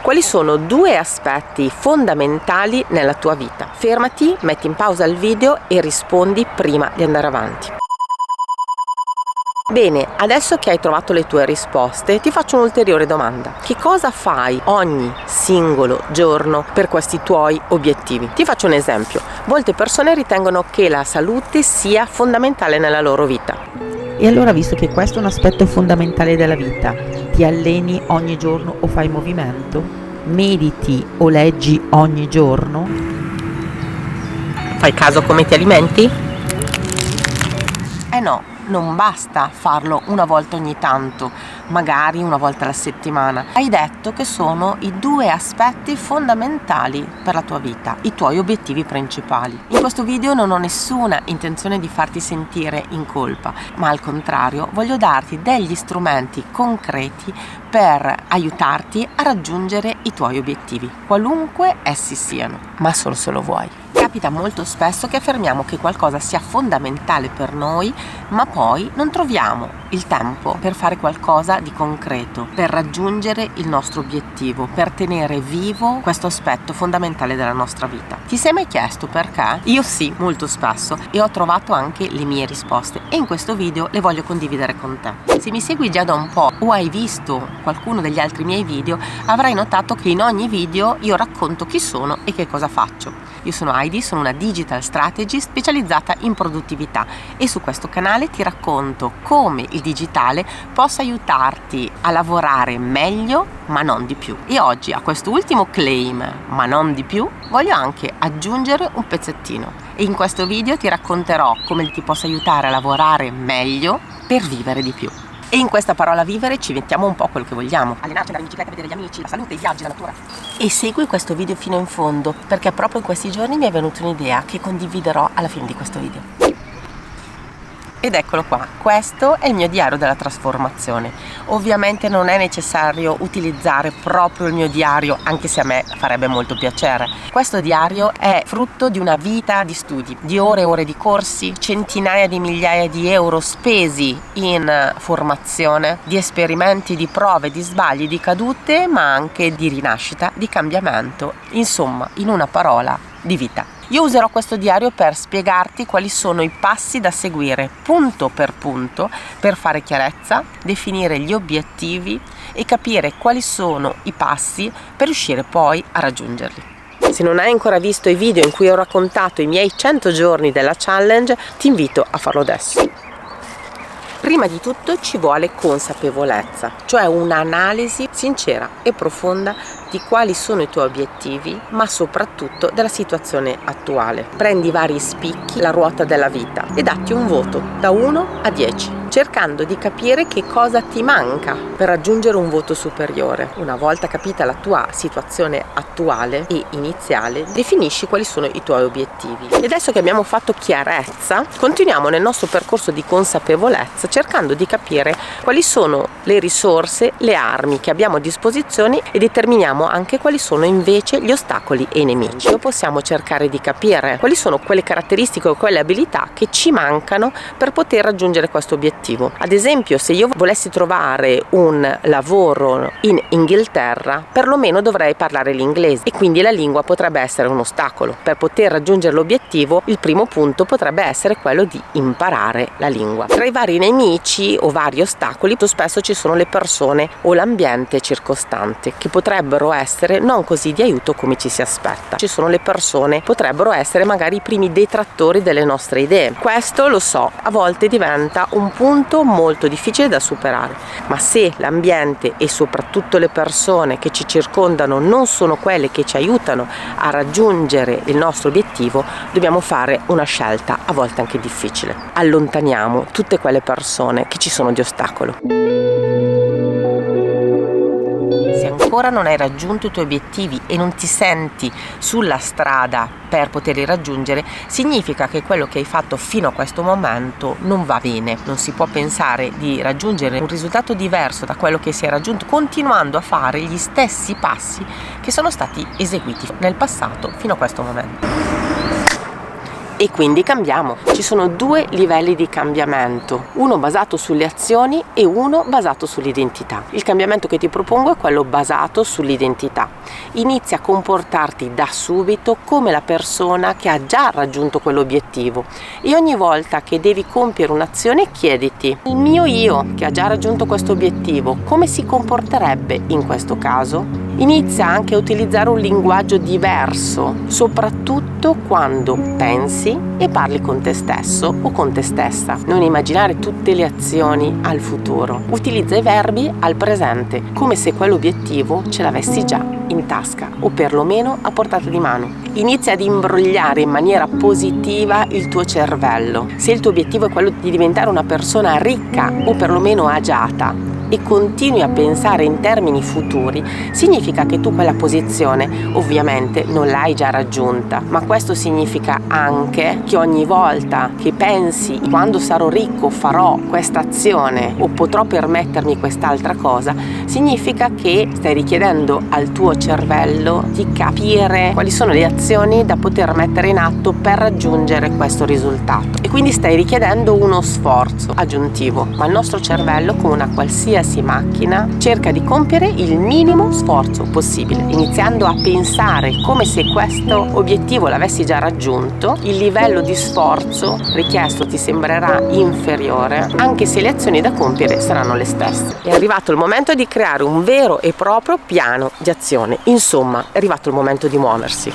quali sono 2 aspetti fondamentali nella tua vita. Fermati, metti in pausa il video e rispondi prima di andare avanti. Bene, adesso che hai trovato le tue risposte, ti faccio un'ulteriore domanda. Che cosa fai ogni singolo giorno per questi tuoi obiettivi? Ti faccio un esempio. Molte persone ritengono che la salute sia fondamentale nella loro vita. E allora, visto che questo è un aspetto fondamentale della vita, ti alleni ogni giorno o fai movimento? Mediti o leggi ogni giorno? Fai caso come ti alimenti? No. Non basta farlo una volta ogni tanto, magari una volta alla settimana. Hai detto che sono i 2 aspetti fondamentali per la tua vita, i tuoi obiettivi principali. In questo video non ho nessuna intenzione di farti sentire in colpa, ma al contrario voglio darti degli strumenti concreti per aiutarti a raggiungere i tuoi obiettivi, qualunque essi siano, ma solo se lo vuoi. Capita molto spesso che affermiamo che qualcosa sia fondamentale per noi, ma poi non troviamo il tempo per fare qualcosa di concreto, per raggiungere il nostro obiettivo, per tenere vivo questo aspetto fondamentale della nostra vita. Ti sei mai chiesto perché? Io sì, molto spesso, e ho trovato anche le mie risposte e in questo video le voglio condividere con te. Se mi segui già da un po' o hai visto qualcuno degli altri miei video, avrai notato che in ogni video io racconto chi sono e che cosa faccio. Io sono Heidi, sono una digital strategist specializzata in produttività e su questo canale ti racconto come il digitale possa aiutarti a lavorare meglio ma non di più. E oggi a questo ultimo claim, ma non di più, voglio anche aggiungere un pezzettino. E in questo video ti racconterò come ti possa aiutare a lavorare meglio per vivere di più. E in questa parola vivere ci mettiamo un po' quel che vogliamo. Allenarci, andare in bicicletta, vedere gli amici, la salute, i viaggi, la natura. E segui questo video fino in fondo, perché proprio in questi giorni mi è venuta un'idea che condividerò alla fine di questo video. Ed eccolo qua, questo è il mio diario della trasformazione. Ovviamente non è necessario utilizzare proprio il mio diario, anche se a me farebbe molto piacere. Questo diario è frutto di una vita di studi, di ore e ore di corsi, centinaia di migliaia di euro spesi in formazione, di esperimenti, di prove, di sbagli, di cadute, ma anche di rinascita, di cambiamento. Insomma, in una parola, di vita. Io userò questo diario per spiegarti quali sono i passi da seguire punto per fare chiarezza, definire gli obiettivi e capire quali sono i passi per riuscire poi a raggiungerli. Se non hai ancora visto i video in cui ho raccontato i miei 100 giorni della challenge, ti invito a farlo adesso. Prima di tutto ci vuole consapevolezza, cioè un'analisi sincera e profonda di quali sono i tuoi obiettivi, ma soprattutto della situazione attuale. Prendi vari spicchi, la ruota della vita, e datti un voto da 1 a 10, cercando di capire che cosa ti manca per raggiungere un voto superiore. Una volta capita la tua situazione attuale e iniziale, definisci quali sono i tuoi obiettivi. E adesso che abbiamo fatto chiarezza, continuiamo nel nostro percorso di consapevolezza cercando di capire quali sono le risorse, le armi che abbiamo a disposizione e determiniamo anche quali sono invece gli ostacoli e i nemici. Possiamo cercare di capire quali sono quelle caratteristiche o quelle abilità che ci mancano per poter raggiungere questo obiettivo. Ad esempio, se io volessi trovare un lavoro in Inghilterra, perlomeno dovrei parlare l'inglese e quindi la lingua potrebbe essere un ostacolo. Per poter raggiungere l'obiettivo, il primo punto potrebbe essere quello di imparare la lingua. Tra i vari nemici o vari ostacoli, spesso ci sono le persone o l'ambiente circostante che potrebbero essere non così di aiuto come ci si aspetta. Ci sono le persone, potrebbero essere magari i primi detrattori delle nostre idee. Questo, lo so, a volte diventa un punto molto difficile da superare, ma se l'ambiente e soprattutto le persone che ci circondano non sono quelle che ci aiutano a raggiungere il nostro obiettivo, dobbiamo fare una scelta a volte anche difficile. Allontaniamo tutte quelle persone che ci sono di ostacolo. Se ancora non hai raggiunto i tuoi obiettivi e non ti senti sulla strada per poterli raggiungere, significa che quello che hai fatto fino a questo momento non va bene. Non si può pensare di raggiungere un risultato diverso da quello che si è raggiunto continuando a fare gli stessi passi che sono stati eseguiti nel passato fino a questo momento. e quindi cambiamo. Ci sono due livelli di cambiamento, uno basato sulle azioni e uno basato sull'identità. Il cambiamento che ti propongo è quello basato sull'identità. Inizia a comportarti da subito come la persona che ha già raggiunto quell'obiettivo e ogni volta che devi compiere un'azione chiediti: il mio io che ha già raggiunto questo obiettivo come si comporterebbe in questo caso? Inizia anche a utilizzare un linguaggio diverso, soprattutto quando pensi e parli con te stesso o con te stessa. Non immaginare tutte le azioni al futuro. Utilizza i verbi al presente, come se quell'obiettivo ce l'avessi già in tasca o perlomeno a portata di mano. Inizia ad imbrogliare in maniera positiva il tuo cervello. Se il tuo obiettivo è quello di diventare una persona ricca o perlomeno agiata, e continui a pensare in termini futuri, significa che tu quella posizione ovviamente non l'hai già raggiunta, ma questo significa anche che ogni volta che pensi quando sarò ricco farò questa azione o potrò permettermi quest'altra cosa, significa che stai richiedendo al tuo cervello di capire quali sono le azioni da poter mettere in atto per raggiungere questo risultato, e quindi stai richiedendo uno sforzo aggiuntivo, ma il nostro cervello, come una qualsiasi macchina, cerca di compiere il minimo sforzo possibile, iniziando a pensare come se questo obiettivo l'avessi già raggiunto. Il livello di sforzo richiesto ti sembrerà inferiore, anche se le azioni da compiere saranno le stesse. È arrivato il momento di creare un vero e proprio piano di azione. Insomma, è arrivato il momento di muoversi.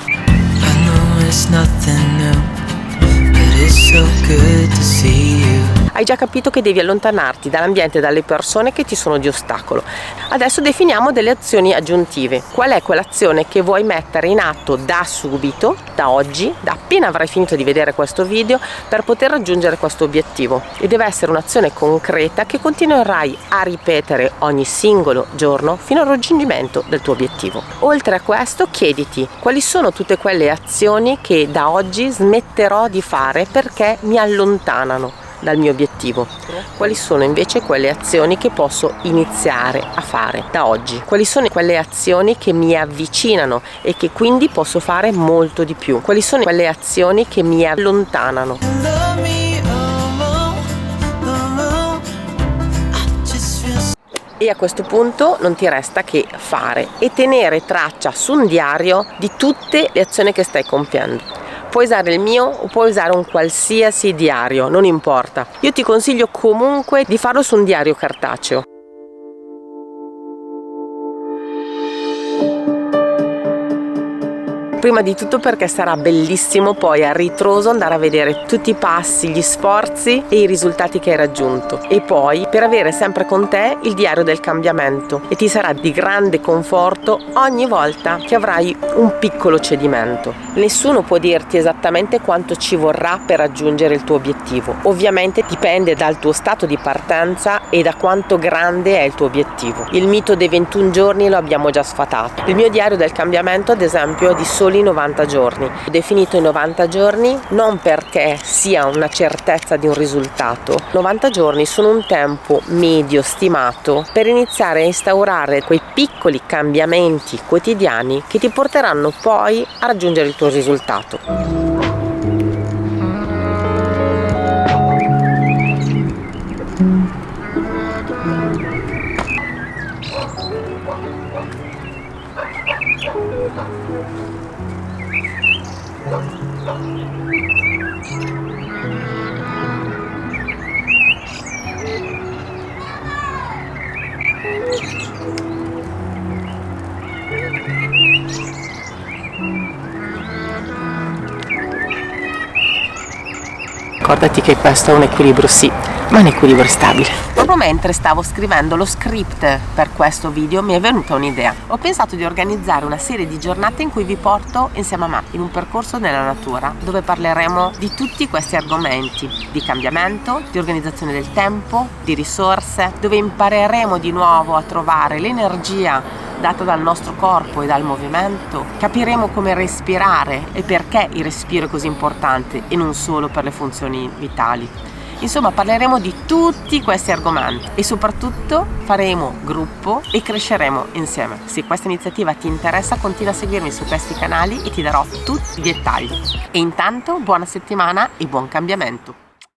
Hai già capito che devi allontanarti dall'ambiente e dalle persone che ti sono di ostacolo. Adesso definiamo delle azioni aggiuntive. Qual è quell'azione che vuoi mettere in atto da subito, da oggi, da appena avrai finito di vedere questo video, per poter raggiungere questo obiettivo? E deve essere un'azione concreta che continuerai a ripetere ogni singolo giorno fino al raggiungimento del tuo obiettivo. Oltre a questo, chiediti quali sono tutte quelle azioni che da oggi smetterò di fare perché mi allontanano dal mio obiettivo. Quali sono invece quelle azioni che posso iniziare a fare da oggi? Quali sono quelle azioni che mi avvicinano e che quindi posso fare molto di più? Quali sono quelle azioni che mi allontanano? E a questo punto non ti resta che fare e tenere traccia su un diario di tutte le azioni che stai compiendo. Puoi usare il mio o puoi usare un qualsiasi diario, non importa. Io ti consiglio comunque di farlo su un diario cartaceo. Prima di tutto perché sarà bellissimo poi a ritroso andare a vedere tutti i passi, gli sforzi e i risultati che hai raggiunto, e poi per avere sempre con te il diario del cambiamento, e ti sarà di grande conforto ogni volta che avrai un piccolo cedimento. Nessuno può dirti esattamente quanto ci vorrà per raggiungere il tuo obiettivo, ovviamente dipende dal tuo stato di partenza e da quanto grande è il tuo obiettivo. Il mito dei 21 giorni lo abbiamo già sfatato. Il mio diario del cambiamento, ad esempio, è di soli 90 giorni. Ho definito i 90 giorni non perché sia una certezza di un risultato. 90 giorni sono un tempo medio stimato per iniziare a instaurare quei piccoli cambiamenti quotidiani che ti porteranno poi a raggiungere il tuo risultato. Ricordati che questo è un equilibrio, sì, ma un equilibrio stabile. Proprio mentre stavo scrivendo lo script per questo video mi è venuta un'idea. Ho pensato di organizzare una serie di giornate in cui vi porto insieme a me in un percorso nella natura, dove parleremo di tutti questi argomenti, di cambiamento, di organizzazione del tempo, di risorse, dove impareremo di nuovo a trovare l'energia data dal nostro corpo e dal movimento. Capiremo come respirare e perché il respiro è così importante e non solo per le funzioni vitali. Insomma, parleremo di tutti questi argomenti e soprattutto faremo gruppo e cresceremo insieme. Se questa iniziativa ti interessa, continua a seguirmi su questi canali e ti darò tutti i dettagli. E intanto buona settimana e buon cambiamento.